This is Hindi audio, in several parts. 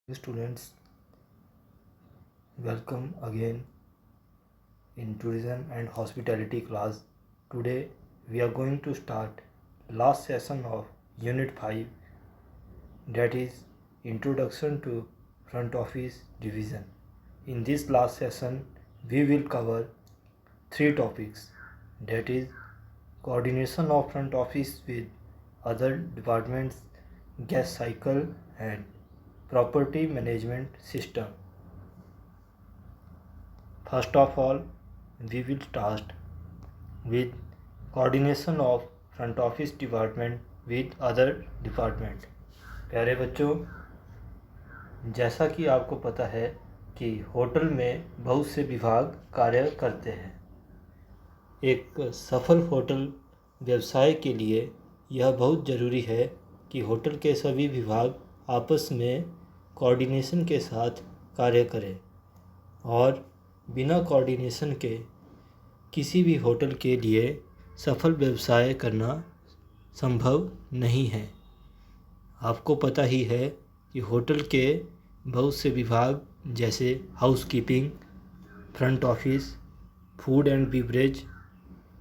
Students, welcome again in tourism and hospitality class. Today we are going to start last session of unit 5, that is introduction to front office division. In this last session we will cover three topics, that is coordination of front office with other departments, guest cycle and property management system. First of all, we will start with coordination of front office department with other department. प्यारे बच्चों, जैसा कि आपको पता है कि होटल में बहुत से विभाग कार्य करते हैं। एक सफल होटल व्यवसाय के लिए यह बहुत ज़रूरी है कि होटल के सभी विभाग आपस में कोऑर्डिनेशन के साथ कार्य करें और बिना कोऑर्डिनेशन के किसी भी होटल के लिए सफल व्यवसाय करना संभव नहीं है। आपको पता ही है कि होटल के बहुत से विभाग जैसे housekeeping, front office, food and beverage,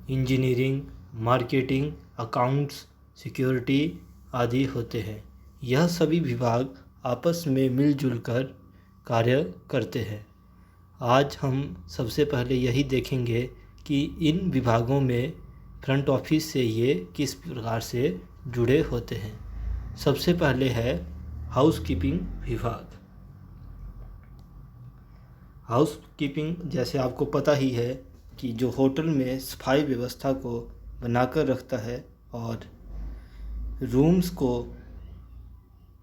engineering, marketing, accounts, security आदि होते हैं। यह सभी विभाग आपस में मिलजुल कर कार्य करते हैं। आज हम सबसे पहले यही देखेंगे कि इन विभागों में फ्रंट ऑफिस से ये किस प्रकार से जुड़े होते हैं। सबसे पहले है हाउसकीपिंग विभाग। हाउसकीपिंग, जैसे आपको पता ही है कि जो होटल में सफाई व्यवस्था को बनाकर रखता है और रूम्स को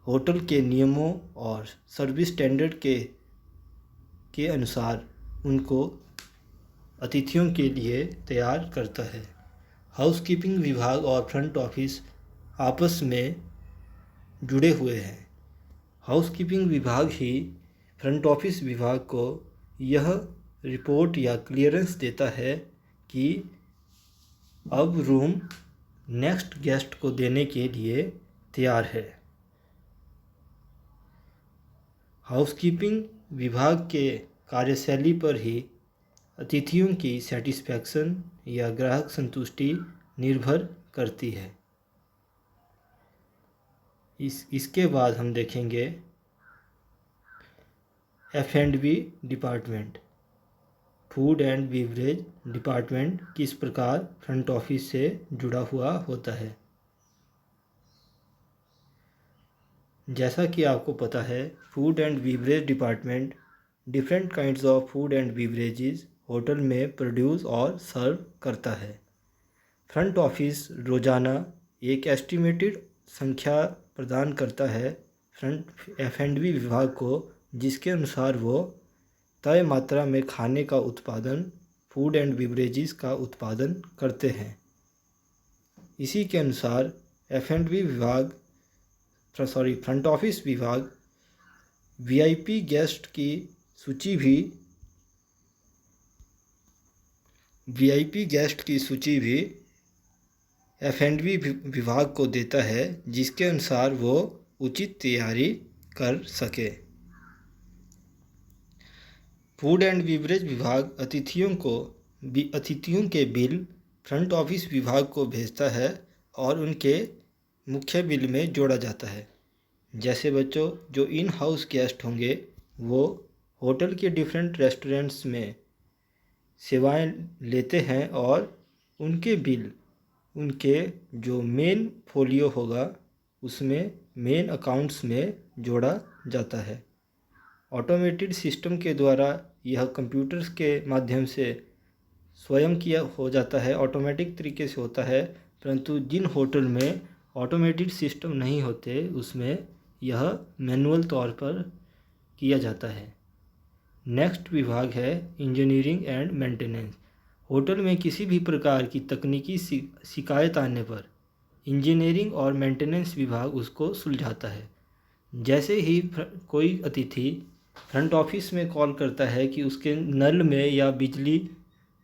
होटल के नियमों और सर्विस स्टैंडर्ड के अनुसार उनको अतिथियों के लिए तैयार करता है। हाउसकीपिंग विभाग और फ्रंट ऑफिस आपस में जुड़े हुए हैं। हाउसकीपिंग विभाग ही फ्रंट ऑफिस विभाग को यह रिपोर्ट या क्लियरेंस देता है कि अब रूम नेक्स्ट गेस्ट को देने के लिए तैयार है। हाउसकीपिंग विभाग के कार्यशैली पर ही अतिथियों की सेटिस्फैक्शन या ग्राहक संतुष्टि निर्भर करती है। इसके बाद हम देखेंगे F&B department. Food and beverage department किस प्रकार फ्रंट ऑफिस से जुड़ा हुआ होता है। जैसा कि आपको पता है, food and beverage department different kinds of food and beverages hotel में प्रोड्यूस और सर्व करता है। फ्रंट ऑफिस रोज़ाना एक एस्टिमेटेड संख्या प्रदान करता है फ्रंट F&B विभाग को, जिसके अनुसार वो तय मात्रा में खाने का उत्पादन, फूड एंड बीवरेजेस का उत्पादन करते हैं। इसी के अनुसार फ्रंट ऑफिस विभाग VIP गेस्ट की सूची भी F&B विभाग को देता है, जिसके अनुसार वो उचित तैयारी कर सके। फूड एंड बीवरेज विभाग अतिथियों के बिल फ्रंट ऑफिस विभाग को भेजता है और उनके मुख्य बिल में जोड़ा जाता है। जैसे बच्चों, जो इन हाउस गेस्ट होंगे वो होटल के डिफरेंट रेस्टोरेंट्स में सेवाएं लेते हैं और उनके बिल उनके जो मेन फोलियो होगा उसमें मेन अकाउंट्स में जोड़ा जाता है। ऑटोमेटेड सिस्टम के द्वारा यह कंप्यूटर्स के माध्यम से स्वयं किया हो जाता है, ऑटोमेटिक तरीके से होता है। परंतु जिन होटल में ऑटोमेटेड सिस्टम नहीं होते उसमें यह मैनुअल तौर पर किया जाता है। नेक्स्ट विभाग है इंजीनियरिंग एंड मेंटेनेंस। होटल में किसी भी प्रकार की तकनीकी शिकायत आने पर इंजीनियरिंग और मेंटेनेंस विभाग उसको सुलझाता है। जैसे ही कोई अतिथि फ्रंट ऑफिस में कॉल करता है कि उसके नल में या बिजली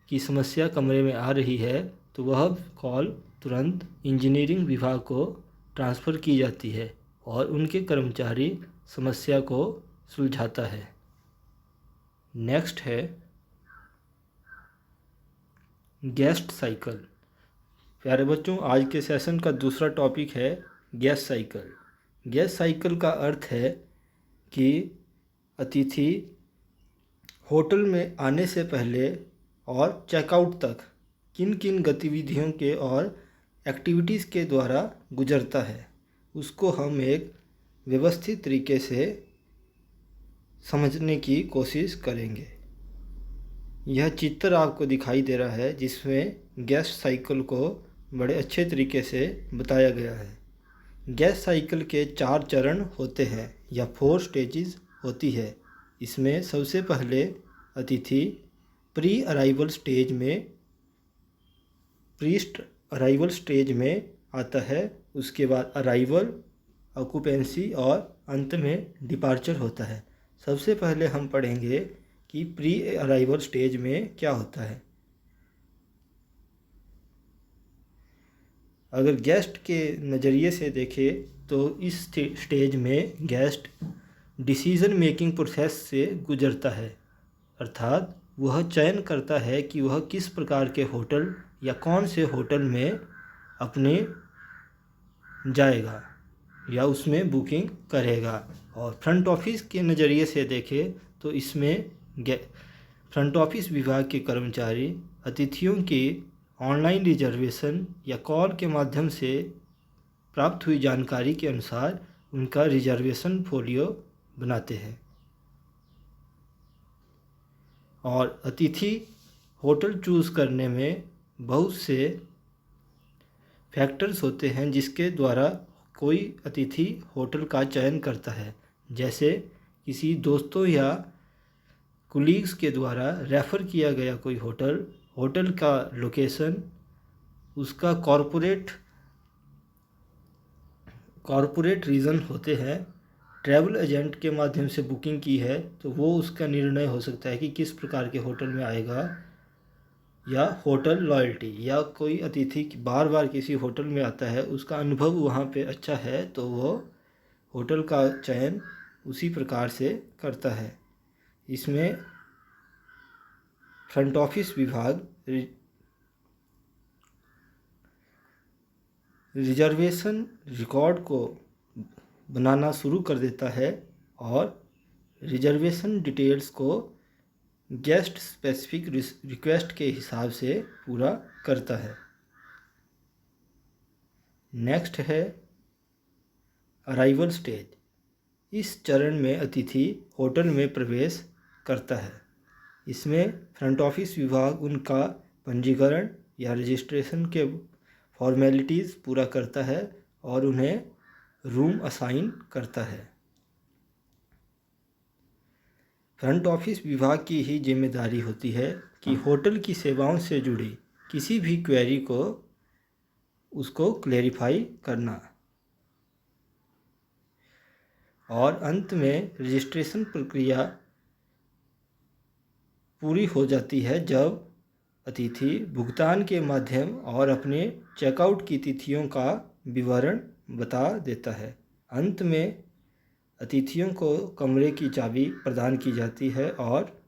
की समस्या कमरे में आ रही है, तो वह कॉल तुरंत इंजीनियरिंग विभाग को ट्रांसफ़र की जाती है और उनके कर्मचारी समस्या को सुलझाता है। नेक्स्ट है गेस्ट साइकिल। प्यारे बच्चों, आज के सेशन का दूसरा टॉपिक है गेस्ट साइकिल। गेस्ट साइकिल का अर्थ है कि अतिथि होटल में आने से पहले और चेकआउट तक किन किन गतिविधियों के और एक्टिविटीज़ के द्वारा गुजरता है, उसको हम एक व्यवस्थित तरीके से समझने की कोशिश करेंगे। यह चित्र आपको दिखाई दे रहा है जिसमें गेस्ट साइकिल को बड़े अच्छे तरीके से बताया गया है। गेस्ट साइकिल के 4 चरण होते हैं या 4 स्टेजेस होती है। इसमें सबसे पहले अतिथि प्री अराइवल स्टेज में आता है। उसके बाद अराइवल, ऑक्यूपेंसी और अंत में डिपार्चर होता है। सबसे पहले हम पढ़ेंगे कि प्री अराइवल स्टेज में क्या होता है। अगर गेस्ट के नज़रिए से देखें तो इस स्टेज में गेस्ट डिसीज़न मेकिंग प्रोसेस से गुजरता है, अर्थात वह चयन करता है कि वह किस प्रकार के होटल या कौन से होटल में अपने जाएगा या उसमें बुकिंग करेगा। और फ्रंट ऑफिस के नज़रिए से देखें तो इसमें फ्रंट ऑफिस विभाग के कर्मचारी अतिथियों की ऑनलाइन रिजर्वेशन या कॉल के माध्यम से प्राप्त हुई जानकारी के अनुसार उनका रिजर्वेशन फोलियो बनाते हैं। और अतिथि होटल चूज़ करने में बहुत से फैक्टर्स होते हैं जिसके द्वारा कोई अतिथि होटल का चयन करता है, जैसे किसी दोस्तों या कुलीग्स के द्वारा रेफ़र किया गया कोई होटल का लोकेशन, उसका कॉरपोरेट रीज़न होते हैं, ट्रैवल एजेंट के माध्यम से बुकिंग की है तो वो उसका निर्णय हो सकता है कि किस प्रकार के होटल में आएगा, या होटल लॉयल्टी, या कोई अतिथि बार बार किसी होटल में आता है, उसका अनुभव वहाँ पे अच्छा है तो वो होटल का चयन उसी प्रकार से करता है। इसमें फ्रंट ऑफिस विभाग रिजर्वेशन रिकॉर्ड को बनाना शुरू कर देता है और रिजर्वेशन डिटेल्स को गेस्ट स्पेसिफिक रिक्वेस्ट के हिसाब से पूरा करता है। नेक्स्ट है अराइवल स्टेज। इस चरण में अतिथि होटल में प्रवेश करता है। इसमें फ्रंट ऑफिस विभाग उनका पंजीकरण या रजिस्ट्रेशन के फॉर्मेलिटीज़ पूरा करता है और उन्हें रूम असाइन करता है। फ्रंट ऑफिस विभाग की ही जिम्मेदारी होती है कि होटल की सेवाओं से जुड़ी किसी भी क्वेरी को उसको क्लेरिफाई करना। और अंत में रजिस्ट्रेशन प्रक्रिया पूरी हो जाती है जब अतिथि भुगतान के माध्यम और अपने चेकआउट की तिथियों का विवरण बता देता है। अंत में अतिथियों को कमरे की चाबी प्रदान की जाती है और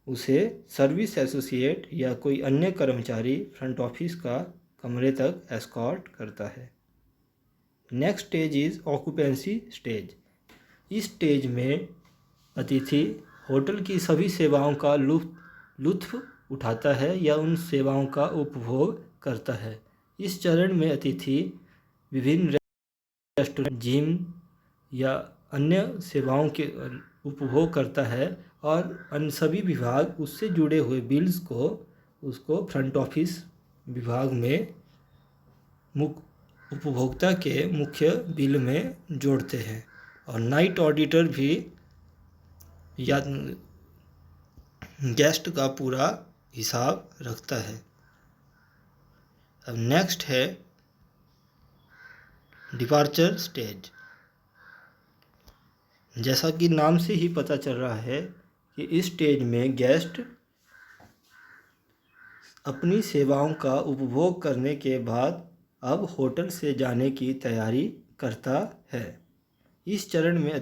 उसे सर्विस एसोसिएट या कोई अन्य कर्मचारी फ्रंट ऑफिस का कमरे तक एस्कॉर्ट करता है। Next stage is occupancy stage. इस स्टेज में अतिथि होटल की सभी सेवाओं का लुत्फ़ उठाता है या उन सेवाओं का उपभोग करता है। इस चरण में अतिथि विभिन्न रेस्टोरेंट, जिम या अन्य सेवाओं के उपभोग करता है और अन्य सभी विभाग उससे जुड़े हुए बिल्स को उसको फ्रंट ऑफिस विभाग में उपभोक्ता के मुख्य बिल में जोड़ते हैं। और नाइट ऑडिटर भी या गेस्ट का पूरा हिसाब रखता है। अब नेक्स्ट है डिपार्चर स्टेज। जैसा कि नाम से ही पता चल रहा है कि इस स्टेज में गेस्ट अपनी सेवाओं का उपभोग करने के बाद अब होटल से जाने की तैयारी करता है। इस चरण में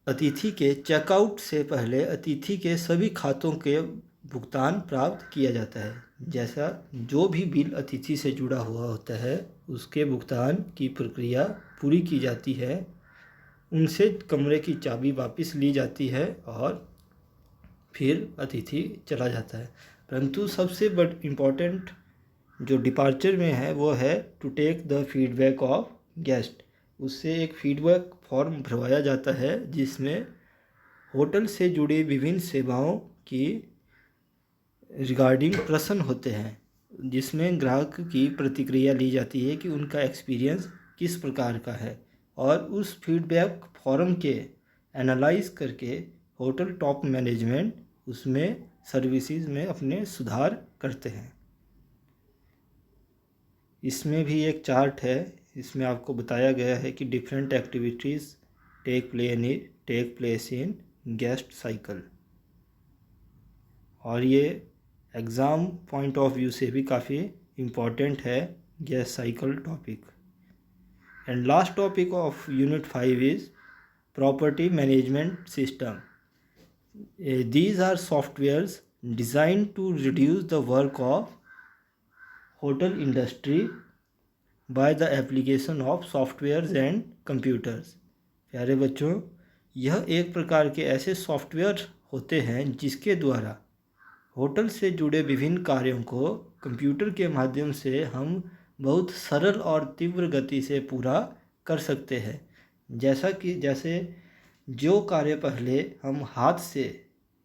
अतिथि के चेकआउट से पहले अतिथि के सभी खातों के भुगतान प्राप्त किया जाता है। जैसा जो भी बिल अतिथि से जुड़ा हुआ होता है उसके भुगतान की प्रक्रिया पूरी की जाती है, उनसे कमरे की चाबी वापस ली जाती है और फिर अतिथि चला जाता है। परंतु सबसे इम्पोर्टेंट जो डिपार्चर में है वो है to take the feedback of guest. उससे एक फीडबैक फॉर्म भरवाया जाता है जिसमें होटल से जुड़ी विभिन्न सेवाओं की रिगार्डिंग प्रश्न होते हैं, जिसमें ग्राहक की प्रतिक्रिया ली जाती है कि उनका एक्सपीरियंस किस प्रकार का है और उस फीडबैक फॉर्म के एनालाइज करके होटल टॉप मैनेजमेंट उसमें सर्विसेज में अपने सुधार करते हैं। इसमें भी एक चार्ट है, इसमें आपको बताया गया है कि different activities take place in guest cycle, और ये एग्ज़ाम पॉइंट ऑफ व्यू से भी काफ़ी इम्पॉर्टेंट है guest cycle topic. And last topic of unit 5 is property management system. These are softwares designed to reduce the work of hotel industry by the application of softwares and computers। प्यारे बच्चों, यह एक प्रकार के ऐसे सॉफ्टवेयर होते हैं जिसके द्वारा होटल से जुड़े विभिन्न कार्यों को कंप्यूटर के माध्यम से हम बहुत सरल और तीव्र गति से पूरा कर सकते हैं। जैसे जो कार्य पहले हम हाथ से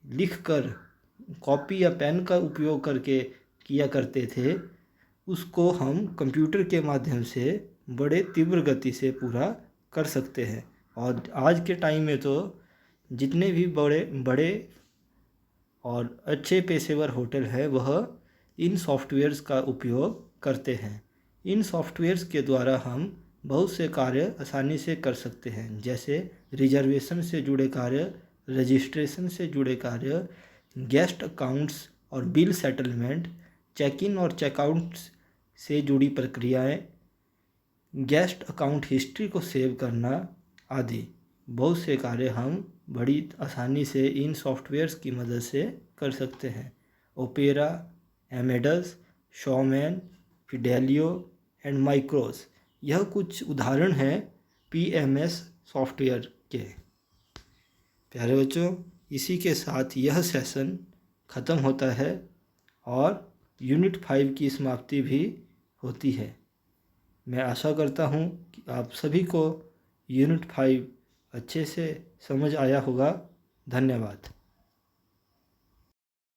लिखकर कॉपी या पेन का उपयोग करके किया करते थे, उसको हम कंप्यूटर के माध्यम से बड़े तीव्र गति से पूरा कर सकते हैं। और आज के टाइम में तो जितने भी बड़े और अच्छे पेशेवर होटल हैं वह इन सॉफ्टवेयर्स का उपयोग करते हैं। इन सॉफ्टवेयर्स के द्वारा हम बहुत से कार्य आसानी से कर सकते हैं, जैसे रिजर्वेशन से जुड़े कार्य, रजिस्ट्रेशन से जुड़े कार्य, गेस्ट अकाउंट्स और बिल सेटलमेंट, चेक इन और चेकआउट से जुड़ी प्रक्रियाएं, गेस्ट अकाउंट हिस्ट्री को सेव करना आदि बहुत से कार्य हम बड़ी आसानी से इन सॉफ्टवेयर्स की मदद से कर सकते हैं। ओपेरा, एमेडस, शॉमैन, फिडेलियो एंड माइक्रोस यह कुछ उदाहरण हैं PMS सॉफ्टवेयर के। प्यारे बच्चों, इसी के साथ यह सेशन ख़त्म होता है और यूनिट 5 की समाप्ति भी होती है। मैं आशा करता हूँ कि आप सभी को यूनिट 5 अच्छे से समझ आया होगा। धन्यवाद।